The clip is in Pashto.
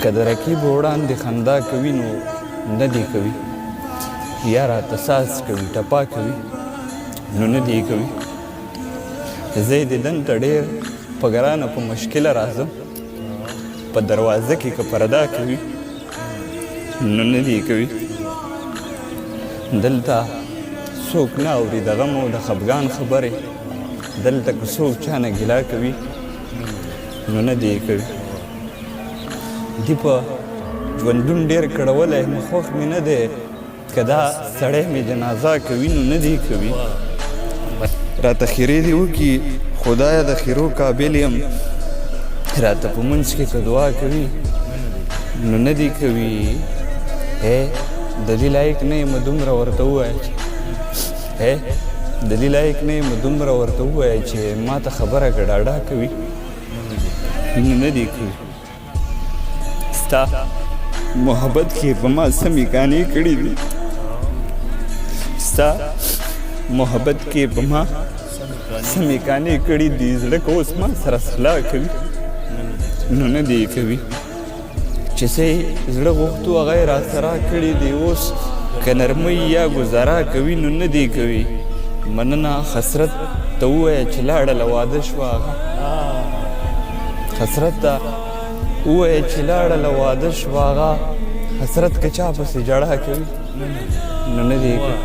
که د رقیب وړاندې خندا کوي نو نه دې کوي، یا راته ساز کوي ټپا کوي نو نه دې کوي. زه یې دیدن ته ډېر په ګرانه په مشکله راځم، په دروازه کې که پردا کوي نو نه دې کوي. دلته څوک نه اوري د غم او د خفګان خبرې، دلته که څوک چا نه ګیله کوي نو نه دې کوي. دی په ژوندون ډېر کړولی مخوښ مې نه دی، که دا سړی مې جنازه کوي نو نه دې کوي. راته خیرې دې وکړي خدایه د خیرو قابل یم، راته په منځ کې که دعا کوي نو نه دې کوي. د دې لایق نه یم دومره ورته ووایه چې د دې لایق نه یم دومره ورته ووایه چې ما ته خبره که ډاډا کوي نو نه دې کوي. ستا محبت کې په ما سمې کانې کړي دي، ستا محبت کې په ما سمې کانې کړي دي، زړه که اوس ما سره صلاح کوي نو نه دې کوي. چې څه یې زړه غوښتو هغه یې راسره کړي دي، اوس که نرمۍ یا ګزاره کوي نو نه دې کوي. مننه حسرت ته ووایه چې لاړله واده شوه، هغه حسرت ته ووایه چې لاړله واده شوه، هغه حسرت که چا پسې ژړا کوي نو نه دې کوي.